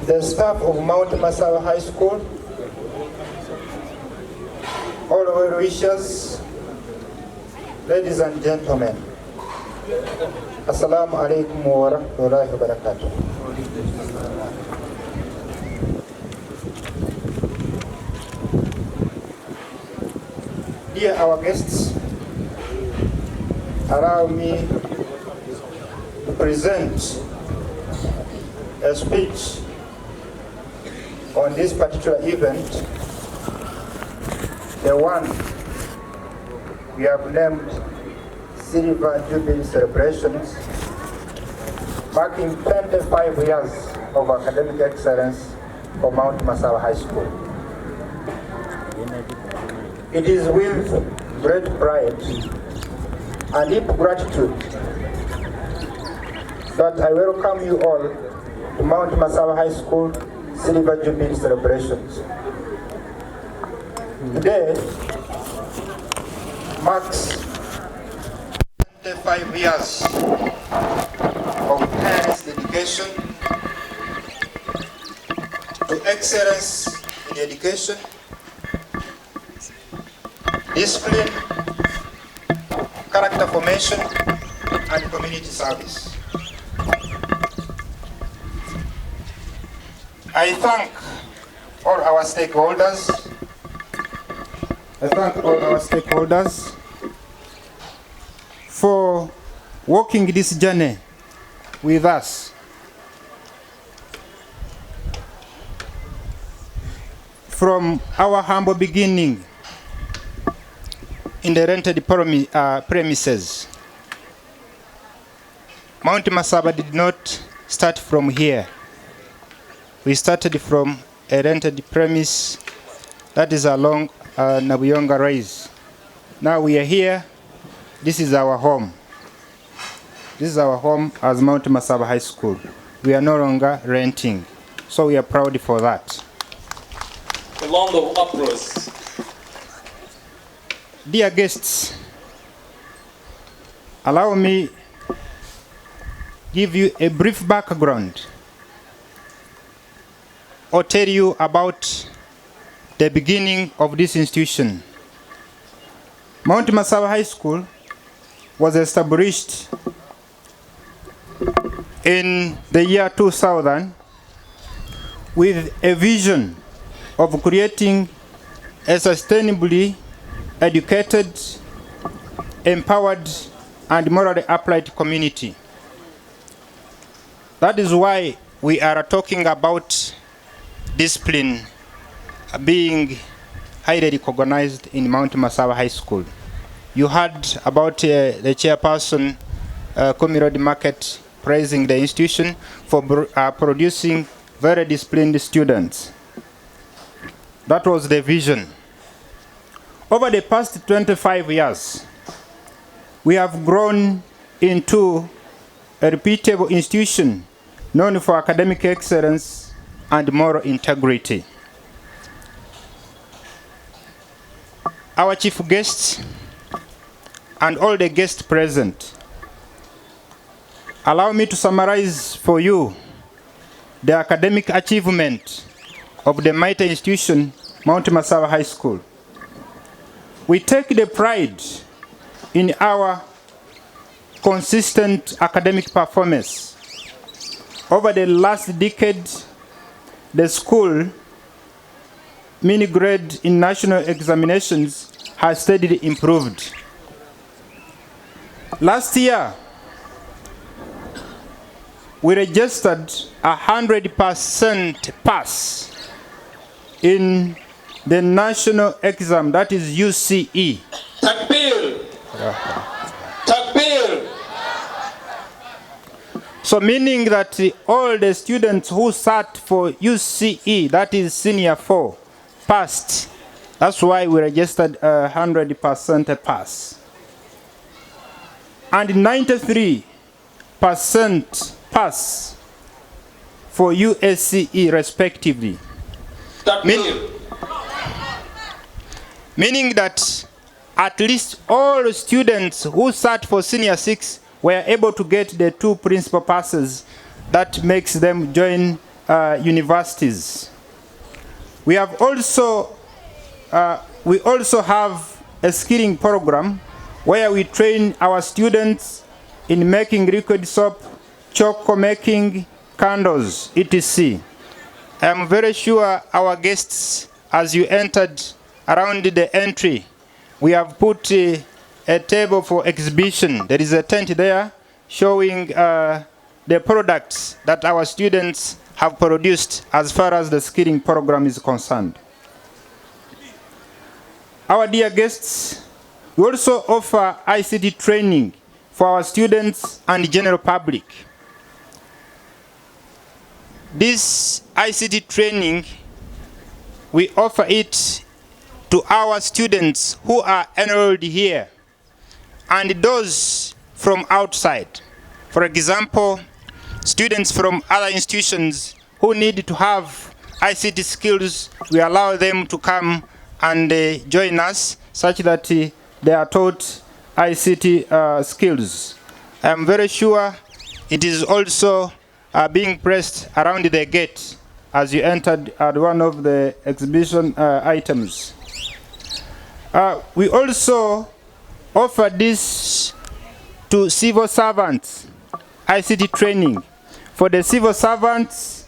the staff of Mount Masaba High School, all well wishers, ladies and gentlemen, Assalamu alaikum wa rahmatullahi wa barakatuh. Dear our guests, allow me to present a speech on this particular event, the one we have named Silver Jubilee Celebrations, marking 25 years of academic excellence for Mount Masaba High School. It is with great pride and deep gratitude that I welcome you all to Mount Masaba High School Silver Jubilee Celebrations. Today marks 25 years of tireless dedication to excellence in education, discipline, character formation, and community service. I thank all our stakeholders. For walking this journey with us. From our humble beginning in the rented premises, Mount Masaba did not start from here. We started from a rented premise that is along Nabuyonga Rise. Now we are here. This is our home. This is our home as Mount Masaba High School. We are no longer renting, so we are proud for that. A round of applause. Dear guests, allow me give you a brief background or tell you about the beginning of this institution. Mount Masaba High School was established in the year 2000 with a vision of creating a sustainably educated, empowered, and morally upright community. That is why we are talking about discipline being highly recognized in Mount Masaba High School. You heard about the chairperson, Kumirodi Market, praising the institution for producing very disciplined students. That was the vision. Over the past 25 years, we have grown into a reputable institution known for academic excellence and moral integrity. Our chief guests and all the guests present, allow me to summarize for you the academic achievement of the mighty institution, Mount Masaba High School. We take the pride in our consistent academic performance. Over the last decade, the school mini grade in national examinations has steadily improved. Last year, we registered 100% pass in the national exam, that is UCE. Takbir! Takbir! So meaning that all the students who sat for UCE, that is senior 4, passed. That's why we registered 100% pass. And 93% pass for USCE respectively. Meaning that at least all students who sat for senior 6 were able to get the 2 principal passes that makes them join universities. We also have a skilling program where we train our students in making liquid soap, choco making, candles, etc. I am very sure our guests, as you entered around the entry, we have put a table for exhibition. There is a tent there showing the products that our students have produced as far as the skilling program is concerned. Our dear guests, we also offer ICT training for our students and the general public. This ICT training, we offer it to our students who are enrolled here and those from outside. For example, students from other institutions who need to have ICT skills, we allow them to come and join us such that they are taught ICT skills. I am very sure it is also being pressed around the gate as you entered at one of the exhibition items. We also offer this to civil servants, ICT training. For the civil servants,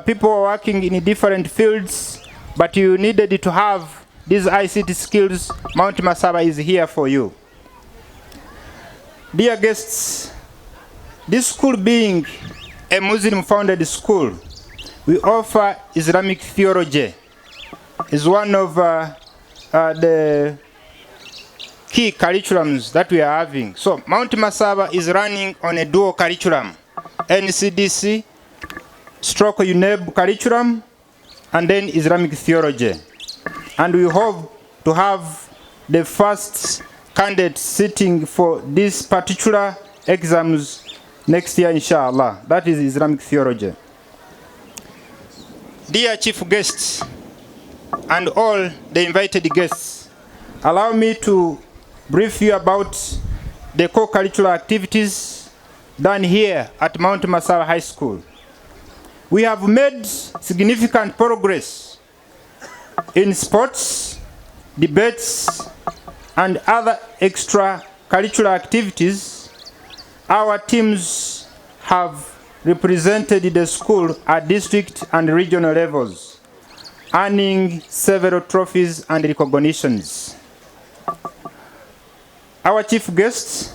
people are working in different fields, but you needed to have these ICT skills. Mount Masaba is here for you. Dear guests, this school being a Muslim-founded school, we offer Islamic theology. It's one of the key curriculums that we are having. So Mount Masaba is running on a dual curriculum, NCDC, stroke UNEB curriculum, and then Islamic theology. And we hope to have the first candidate sitting for these particular exams next year, inshallah. That is Islamic theology. Dear chief guests and all the invited guests, allow me to brief you about the co-curricular activities done here at Mount Masaba High School. We have made significant progress in sports, debates, and other extracurricular activities. Our teams have represented the school at district and regional levels, earning several trophies and recognitions. Our chief guests,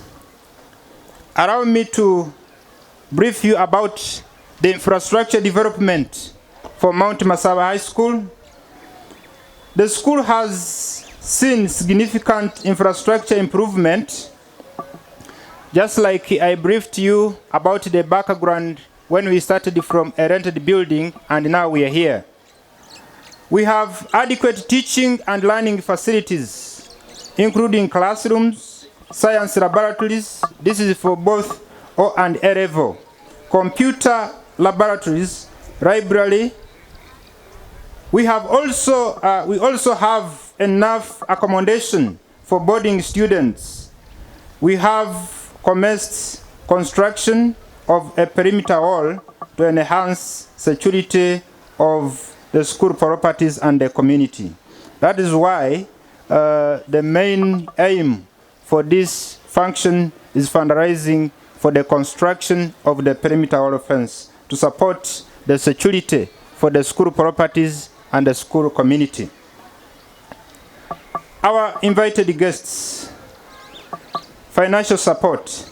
allow me to brief you about the infrastructure development for Mount Masaba High School. The school has seen significant infrastructure improvement. Just like I briefed you about the background when we started from a rented building and now we are here. We have adequate teaching and learning facilities, including classrooms, science laboratories, this is for both O and A level, computer laboratories, library. We also have enough accommodation for boarding students. We have commenced construction of a perimeter wall to enhance security of the school properties and the community. That is why the main aim for this function is fundraising for the construction of the perimeter wall fence to support the security for the school properties and the school community. Our invited guests, financial support.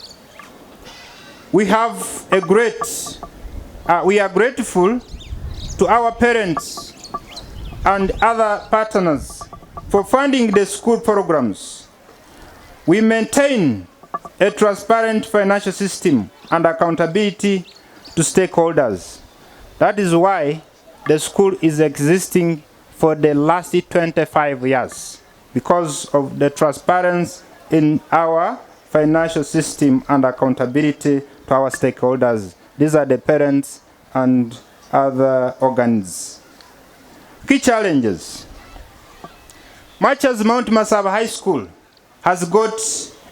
We are grateful to our parents and other partners for funding the school programs. We maintain a transparent financial system and accountability to stakeholders. That is why the school is existing for the last 25 years, because of the transparency in our financial system and accountability to our stakeholders. These are the parents and other organs. Key challenges. Much as Mount Masaba High School has got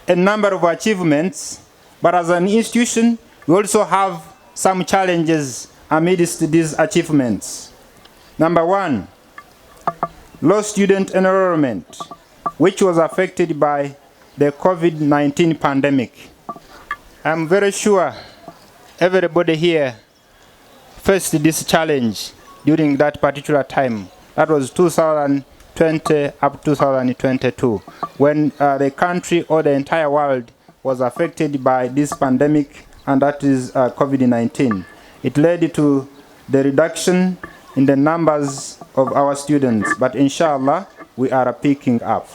a number of achievements, but as an institution, we also have some challenges amidst these achievements. Number one, low student enrollment, which was affected by the COVID-19 pandemic. I'm very sure everybody here faced this challenge during that particular time. That was 2020 up 2022, when the country or the entire world was affected by this pandemic, and that is COVID-19. It led to the reduction in the numbers of our students, but inshallah, we are picking up.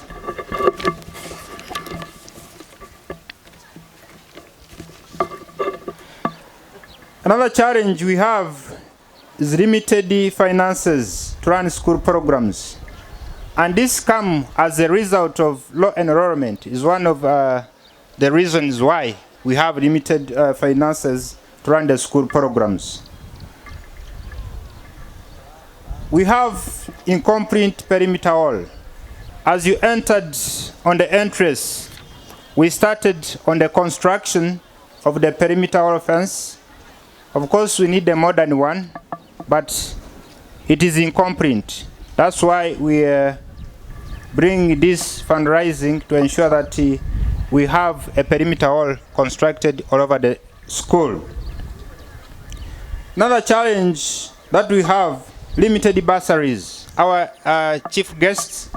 Another challenge we have is limited finances to run school programs. And this comes as a result of low enrollment. Is one of the reasons why we have limited finances to run the school programs. We have incomplete perimeter wall. As you entered on the entrance, we started on the construction of the perimeter wall fence. Of course, we need a modern one, but it is incomplete. That's why we bring this fundraising to ensure that we have a perimeter wall constructed all over the school. Another challenge that we have, limited bursaries. Our chief guests,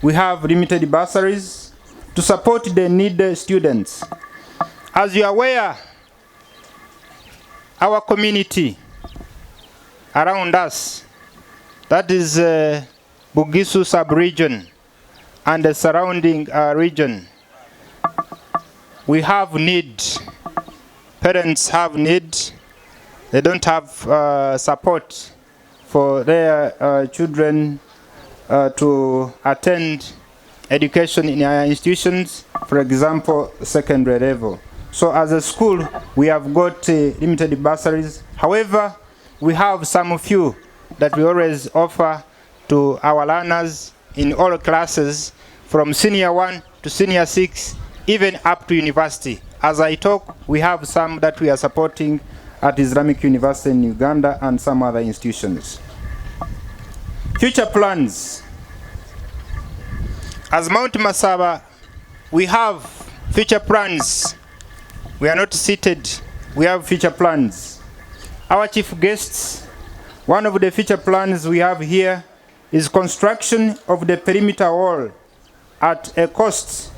we have limited bursaries to support the needy students. As you are aware, our community around us, that is Bugisu sub-region and the surrounding region, we have need. Parents have need. They don't have support for their children to attend education in our institutions, for example, secondary level. So as a school, we have got limited bursaries. However, we have some few that we always offer to our learners in all classes, from senior 1 to senior 6, even up to university. As I talk, we have some that we are supporting at Islamic University in Uganda and some other institutions. Future plans. As Mount Masaba, we have future plans. We are not seated, we have future plans. Our chief guests, one of the future plans we have here is construction of the perimeter wall at a cost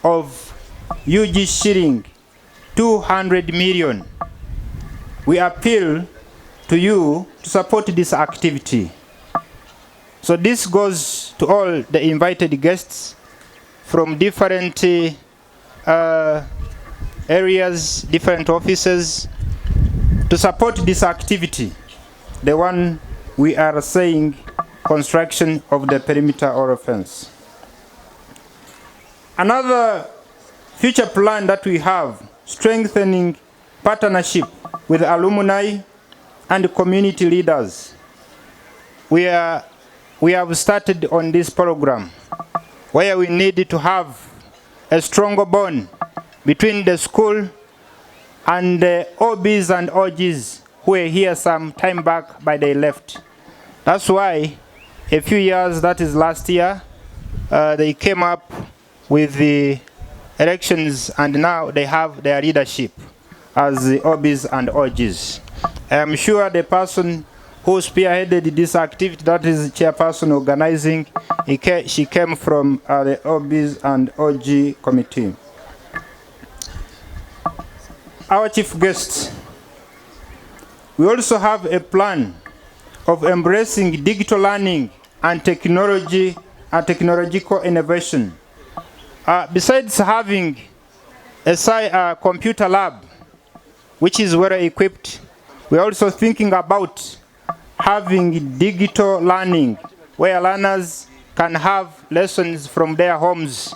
of UG shilling 200 million. We appeal to you to support this activity. So this goes to all the invited guests from different areas, different offices, to support this activity, the one we are saying construction of the perimeter or fence. Another future plan that we have, strengthening partnership with alumni and community leaders. We have started on this program where we need to have a stronger bond between the school and the OBs and OGs who were here some time back but they left. That's why a few years, that is last year, they came up with the elections and now they have their leadership as the OBs and OGs. I am sure the person who spearheaded this activity, that is the chairperson organizing, she came from the OBs and OG committee. Our chief guest, we also have a plan of embracing digital learning and technology and technological innovation. Besides having a computer lab, which is well equipped, we're also thinking about having digital learning where learners can have lessons from their homes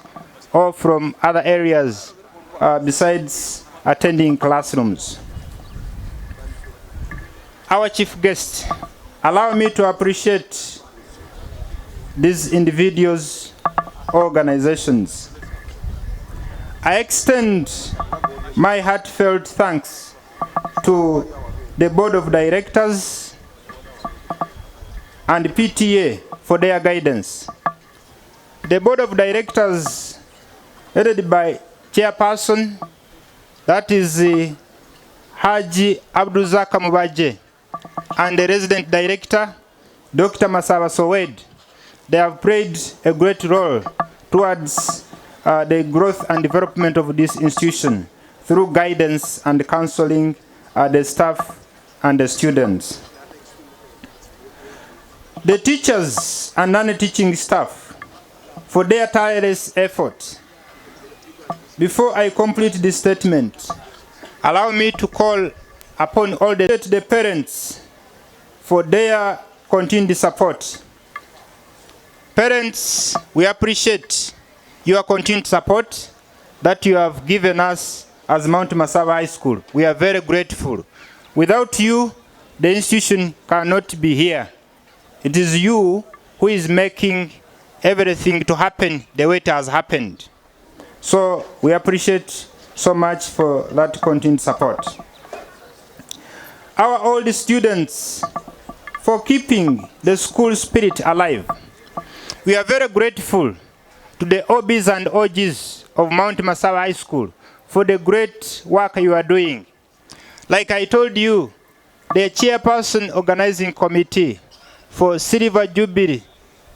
or from other areas besides attending classrooms. Our chief guest, allow me to appreciate these individuals, organizations. I extend my heartfelt thanks to the board of directors, and PTA for their guidance. The board of directors, headed by chairperson, that is Haji Abduzaka Mubaje, and the resident director, Dr. Masaba H. They have played a great role towards the growth and development of this institution through guidance and counseling the staff and the students. The teachers and non-teaching staff for their tireless effort. Before I complete this statement, allow me to call upon all the parents for their continued support. Parents, we appreciate your continued support that you have given us as Mount Masaba High School. We are very grateful. Without you, the institution cannot be here. It is you who is making everything to happen the way it has happened. So we appreciate so much for that continued support. Our old students, for keeping the school spirit alive. We are very grateful to the OBs and OGs of Mount Masaba High School for the great work you are doing. Like I told you, the chairperson organizing committee for Silver Jubilee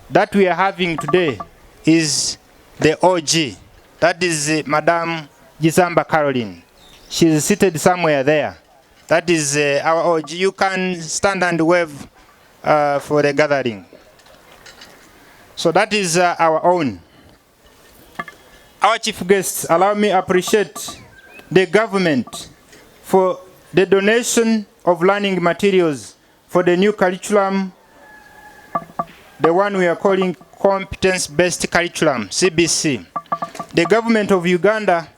that we are having today is the OG. That is Madam Gizamba Caroline. She is seated somewhere there. That is our OG. You can stand and wave for the gathering. So that is our own. Our chief guests, allow me to appreciate the government for the donation of learning materials for the new curriculum, the one we are calling competence-based curriculum, CBC. The government of Uganda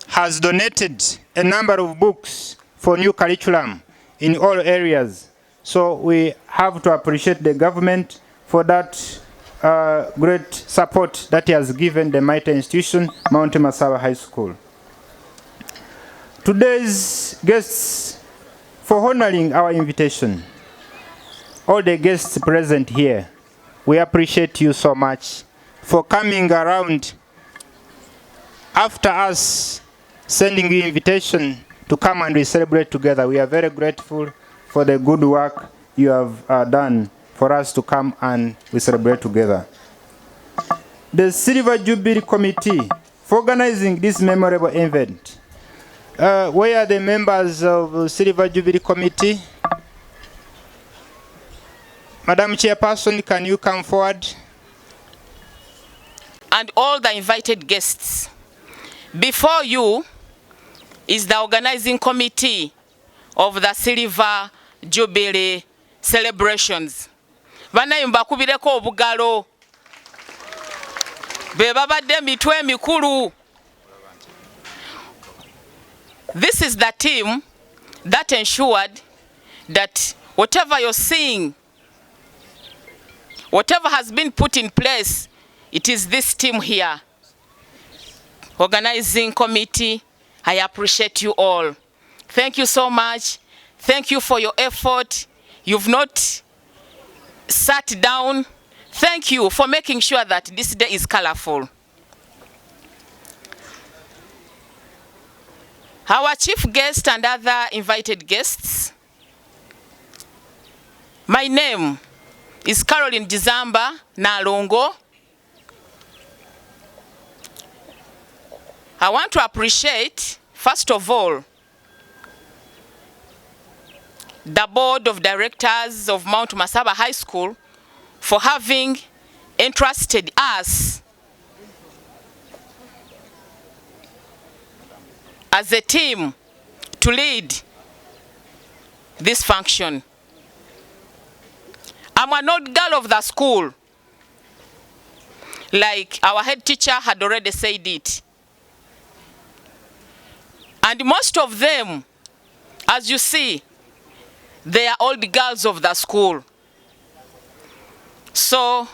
has donated a number of books for new curriculum in all areas. So we have to appreciate the government for that great support that he has given the mighty institution, Mount Masaba High School. Today's guests, for honoring our invitation, all the guests present here, we appreciate you so much for coming around after us sending you invitation to come and we celebrate together. We are very grateful for the good work you have done for us to come and we celebrate together. The Silver Jubilee Committee for organizing this memorable event. Where are the members of Silver Jubilee Committee? Madam Chairperson, can you come forward? And all the invited guests. Before you is the organizing committee of the Silver Jubilee celebrations. Banayo mbakubireko obugalo. Bebabadde mitwe mikulu. This is the team that ensured that whatever you're seeing, whatever has been put in place, it is this team here. Organizing committee, I appreciate you all. Thank you so much. Thank you for your effort. You've not sat down. Thank you for making sure that this day is colorful. Our chief guest and other invited guests. My name is Caroline Gizamba Nalongo. I want to appreciate, first of all, the board of directors of Mount Masaba High School for having entrusted us as a team to lead this function. I'm an old girl of the school, like our head teacher had already said it. And most of them, as you see, they are old girls of the school. So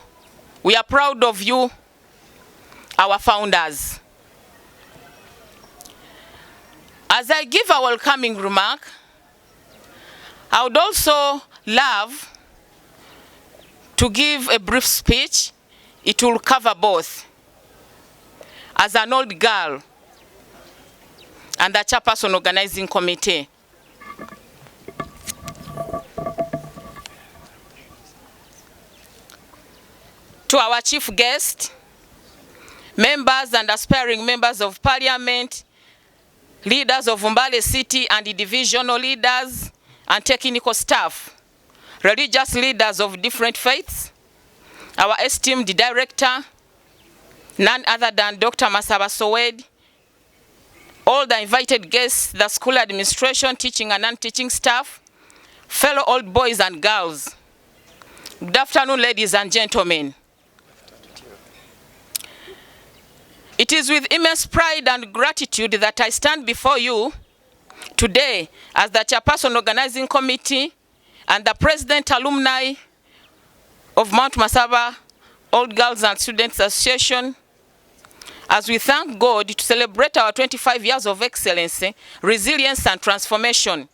we are proud of you, our founders. As I give a welcoming remark, I would also love to give a brief speech. It will cover both. As an old girl and the chairperson organizing committee. To our chief guest, members and aspiring members of parliament, leaders of Mbale City and the divisional leaders and technical staff, religious leaders of different faiths, our esteemed director, none other than Dr. Masaba H, all the invited guests, the school administration, teaching and non-teaching staff, fellow old boys and girls. Good afternoon, ladies and gentlemen. It is with immense pride and gratitude that I stand before you today as the chairperson organizing committee and the president alumni of Mount Masaba Old Girls and Students Association, as we thank God to celebrate our 25 years of excellence, resilience and transformation.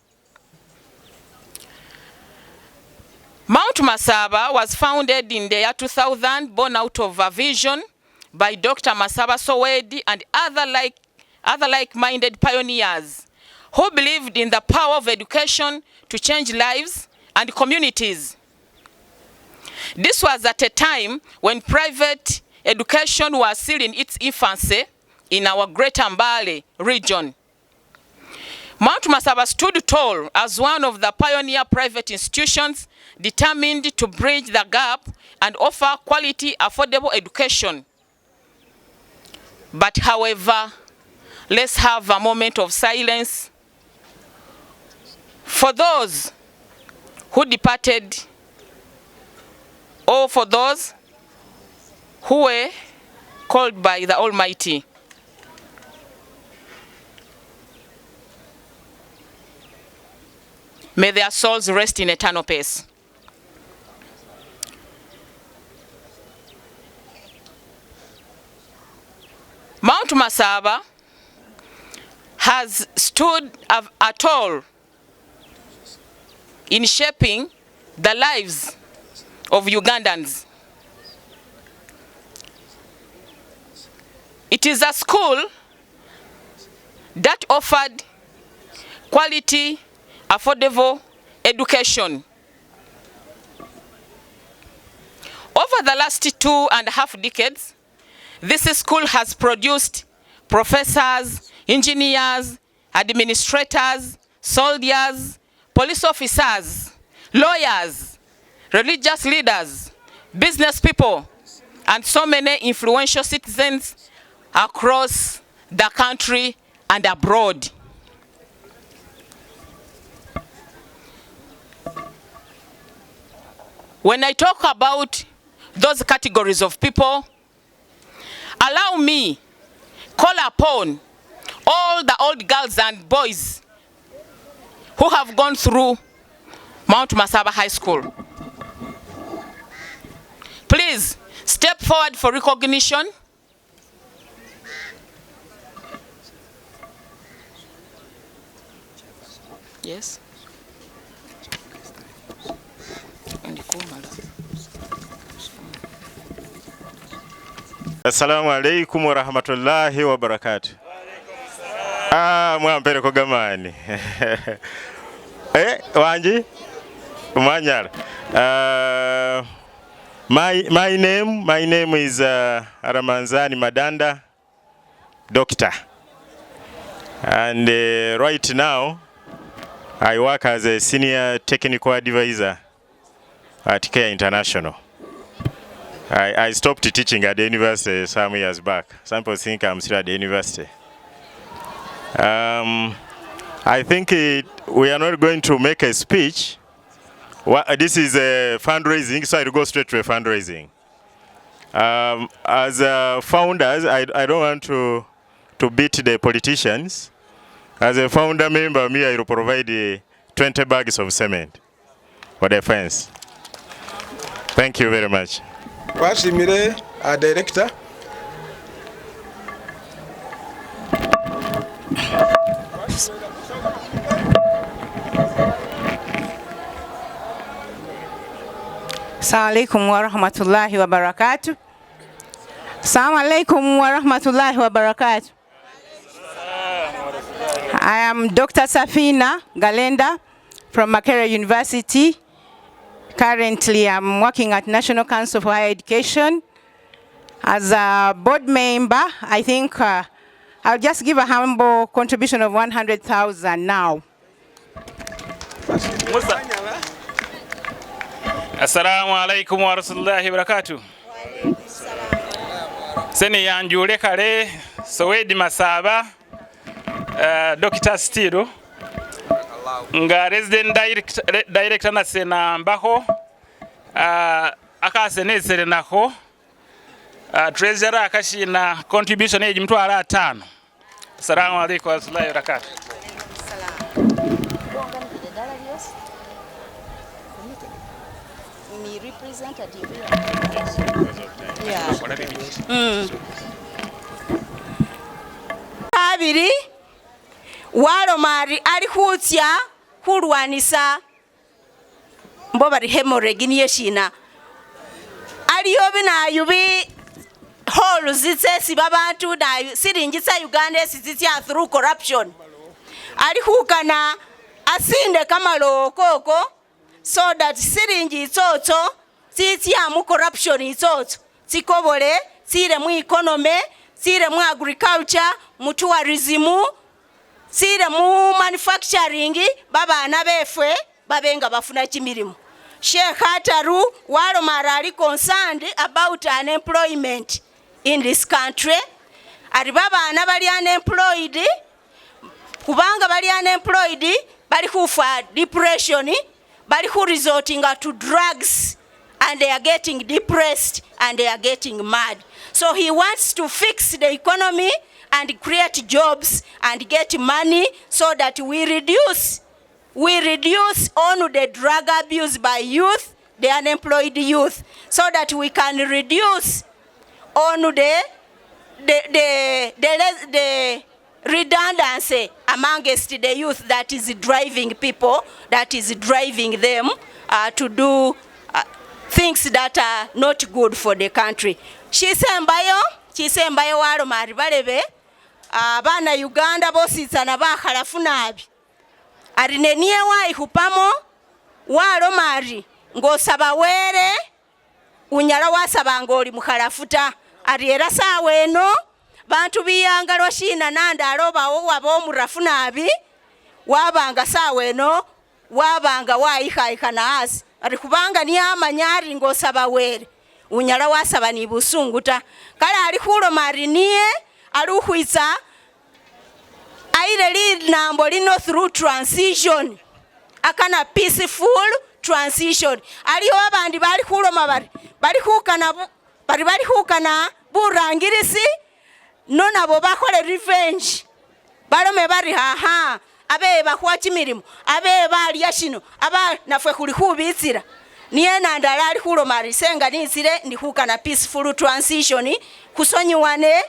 Mount Masaba was founded in the year 2000, born out of a vision by Dr. Masaba H and other like-minded pioneers who believed in the power of education to change lives and communities. This was at a time when private education was still in its infancy in our Greater Mbale region. Mount Masaba stood tall as one of the pioneer private institutions determined to bridge the gap and offer quality, affordable education. But however, let's have a moment of silence for those who departed or for those who were called by the Almighty. May their souls rest in eternal peace. Mount Masaba has stood tall in shaping the lives of Ugandans. It is a school that offered quality, affordable education. Over the last 2.5 decades, this school has produced professors, engineers, administrators, soldiers, police officers, lawyers, religious leaders, business people, and so many influential citizens across the country and abroad. When I talk about those categories of people, allow me call upon all the old girls and boys who have gone through Mount Masaba High School. Please step forward for recognition. Yes. Assalamu alaikum wa rahmatullahi wa barakatuh. Mwampere ko gamani. Wanji? Umanyala. My name is Aramanzani Madanda, doctor. And right now, I work as a senior technical advisor at Care International. I stopped teaching at the university some years back. Some people think I'm still at the university. I think we are not going to make a speech. This is a fundraising, so I'll go straight to a fundraising. As founders, I don't want to beat the politicians. As a founder member, I will provide 20 bags of cement for the fence. Thank you very much. Washimire, our director. Assalamu alaikum wa rahmatullahi wa barakatuh. Assalamu alaikum wa rahmatullahi wa barakatuh. I am Dr. Safina Galenda from Makerere University. Currently, I'm working at National Council for Higher Education. As a board member, I think I'll just give a humble contribution of 100,000 now. Assalamu alaikum wa rahmatullahi wa barakatuh. Seni yanjule kale Sowedi Masaba Dr. Stiro nga resident director na sena mbaho akasenesere nako treasurer akashina contribution eji mtwala 5. Assalamu alaikum wa rahmatullahi wa barakatuh. Representative. Abiri Walomari ali khutya khulwanisa mbo bari hemorrhage niye shina aliyo binayubi hall zitsesi babantu nayo siringitsa Uganda esitsya through corruption ali khukana asinde kamalo koko so that siringi itsotso tsitsya mu corruption itsotso tsikobole tsire mu economy tsire mu agriculture mu tourism tsire mu manufacturing babana befwe babenga bafuna kimirimu. Sheikh Hataru Walomari ali concerned about unemployment in this country. Ari babana bali unemployed kubanga bali unemployed bali kufa depression bali who resorting to drugs and they are getting depressed and they are getting mad. So he wants to fix the economy and create jobs and get money so that we reduce on the drug abuse by youth, the unemployed youth, so that we can reduce on the redundancy amongst the youth that is driving people, that is driving them to do things that are not good for the country. Chisembayo Walomari balebe abana Uganda bositsana bakhalafu nabi arineniye waihupamo Walomari ngosaba were unyala wasaba ngoli mukhalafuta ariera saweno bantu biyangalwa shina nandalo bawo wabomurafu nabi wabanga saweno wabanga waikhaikana asi ari kubanga ni amanyari ngosaba were unyala wasaba ni busunguta kala ali Walomari niye ali ukhwitsa aile li nambo lino through transition akana peaceful transition aliyo abandi bali Walomari bali khukana burangirisi nona bo bakhole revenge balome bari haha abe bakhwa kimirimu abe bali yashino aba nafwe khuli khubitsira niye nandala ali Walomari senga nitsire ndi khukana peaceful transition kusonyiwane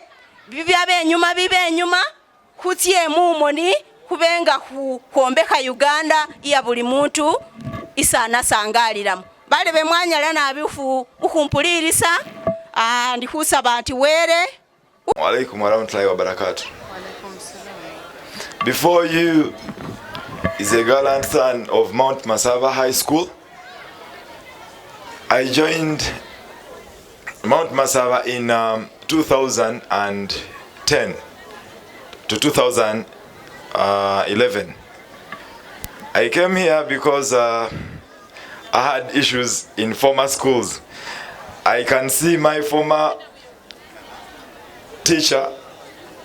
bibe enyuma khutsye mumoni kubenga khuombekha Uganda iya buli muntu isana sangaliramu bale bemwanyala nabi ukhumpulirisa ndi khusaba nti were. Wa alaikum warahmatullahi wabarakatuh. Before you is a gallant son of Mount Masaba High School. I joined Mount Masaba in 2010 to 2011. I came here because I had issues in former schools. I can see my former teacher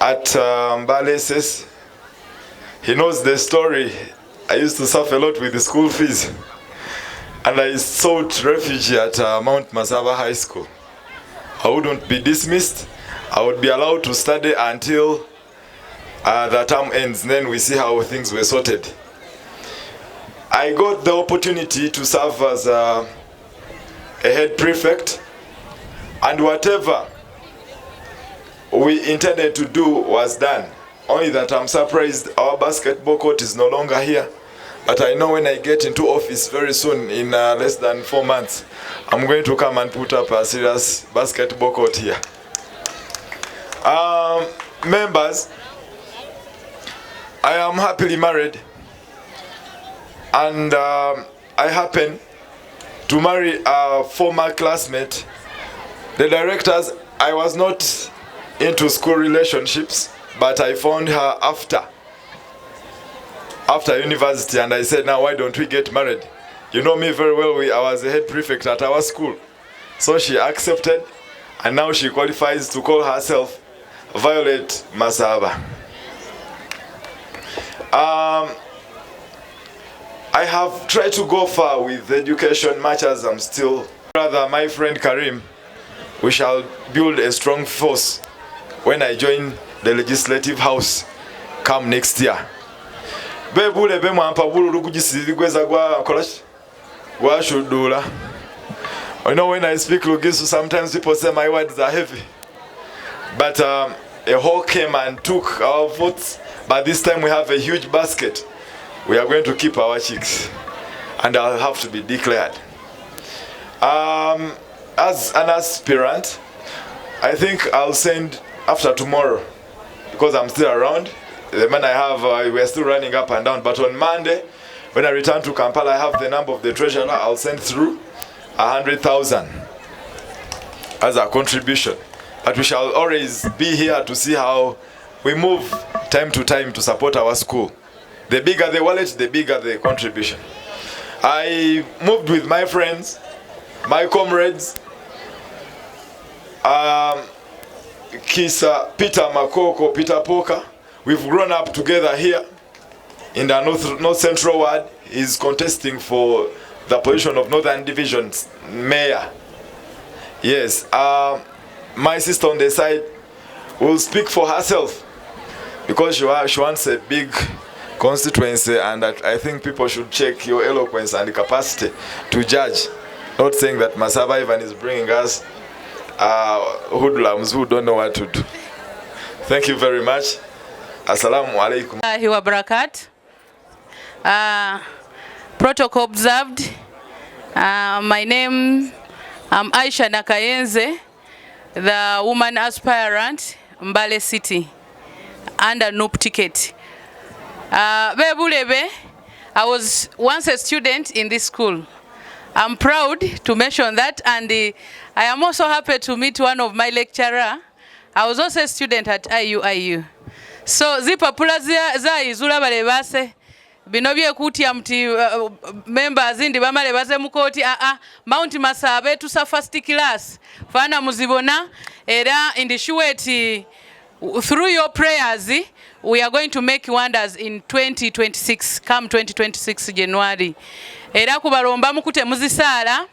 at Mbaleses. He knows the story. I used to suffer a lot with the school fees. And I sought refuge at Mount Masaba High School. I wouldn't be dismissed. I would be allowed to study until the term ends. Then we see how things were sorted. I got the opportunity to serve as a head prefect. And whatever we intended to do was done. Only that I'm surprised our basketball court is no longer here. But I know when I get into office very soon, in less than 4 months, I'm going to come and put up a serious basketball court here. Members, I am happily married, and I happen to marry a former classmate. The directors, I was not into school relationships, but I found her after university, and I said, now why don't we get married? You know me very well, I was the head prefect at our school. So she accepted, and now she qualifies to call herself Violet Masaba. I have tried to go far with education, much as I'm still. Brother, my friend Karim, we shall build a strong force when I join the Legislative House come next year. Bebule be mwampa bululu kujisiligweza gwa shudula. I know when I speak Lugisu, sometimes people say my words are heavy. But a hawk came and took our votes. But this time we have a huge basket. We are going to keep our chicks. And I'll have to be declared. As an aspirant, I think I'll send after tomorrow, because I'm still around. The man I have, we're still running up and down. But on Monday, when I return to Kampala, I have the number of the treasurer. I'll send through 100,000 as a contribution. But we shall always be here to see how we move time to time to support our school. The bigger the wallet, the bigger the contribution. I moved with my friends, my comrades, Kisa, Peter Makoko, Peter Poka. We've grown up together here in the North Central Ward. He's contesting for the position of Northern Division's mayor. Yes, my sister on the side will speak for herself, because she wants a big constituency, and I think people should check your eloquence and capacity to judge. Not saying that Masaba Ivan is bringing us hoodlums who don't know what to do. Thank you very much. Assalamu alaikum. Wa barakat. Protocol observed. My name, I'm Aisha Nakayenze, the woman aspirant, Mbale City, under NUP ticket. Bebulebe, I was once a student in this school. I'm proud to mention that, and I am also happy to meet one of my lecturer. I was also a student at IU. So zipapula za izula bale base bino byekutya mti members ndi bamale base mukoti Mount Masaba tusa first class fana muzibona era indishueti through your prayers we are going to make wonders in 2026, come 2026 January. Era kubalomba mukute muzisala,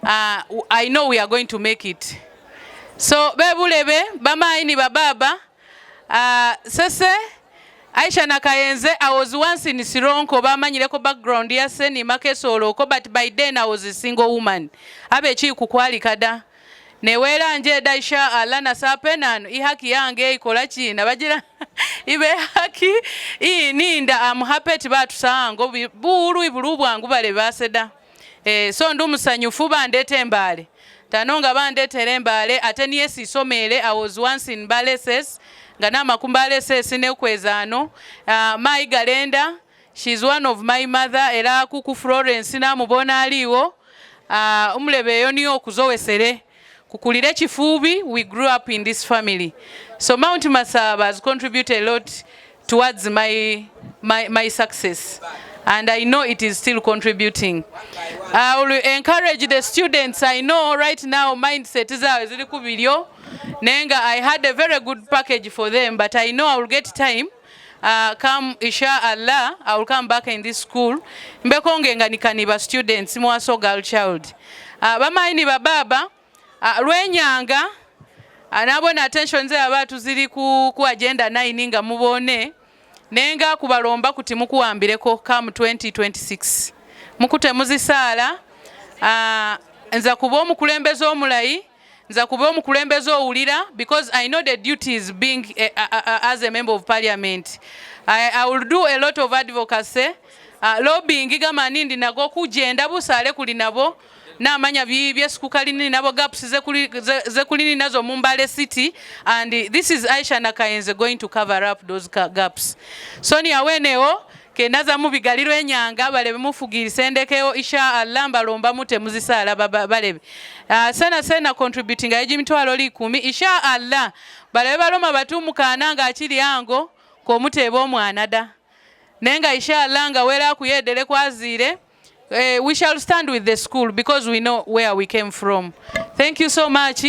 I know we are going to make it. So bebulebe bamaini bababa sese Aisha Nakayenze, I was once in Sironko, bamanyireko background yase ni makesoloko, but by then I was a single woman. Abe chi kukwali kada. Newera nje daisha alana sapenano ihaki yange ikola china bajira ibe haki ninda I'm happy tibatu sango buru ibulubwangu bale baseda so ndumusanyufu bandete mbale tanonga bandete mbale ateni yesi somele. I was once in Baleses ngana makumbale sesi ne kwezano my Galenda, she's one of my mother era kuku Florence na mubona aliwo umulebe yoni okuzowesere kukulire chifubi. We grew up in this family, so Mount Masaba has contributed a lot towards my success, and I know it is still contributing. I will encourage the students. I know right now mindset is zili ku video nenga I had a very good package for them, but I know I will get time. Come inshallah I will come back in this school mbekongenga nikaniba students mwaso girl child bamaini bababa lwenyanga anabona attention ze abantu ziri ku agenda 9 nga mubone nenga kubalomba kuti mukuwambireko come 2026 mukute muzisala nza kuba omukulembeze omulayi nza kuba omukulembeze owulira, because I know the duties being as a member of parliament. I will do a lot of advocacy lobbying gamanindi nago kujenda busale kuli nabo namanya byesikukalini nabo gaps zekulini nazo Mumbale City, and this is Aisha Nakayenze going to cover up those gaps. Sonia wenewo kenaza mubigaliro enyanga balebe mufugirisa endekeo isha alamba lomba mute muzisala balebe sena contributing aji mitwalo 10 isha Allah balebe baloma batumukana nga akiri yango ko mutebo omwana da nenga isha Allah nga wera kuyedere kwazire. We shall stand with the school because we know where we came from. Thank you so much.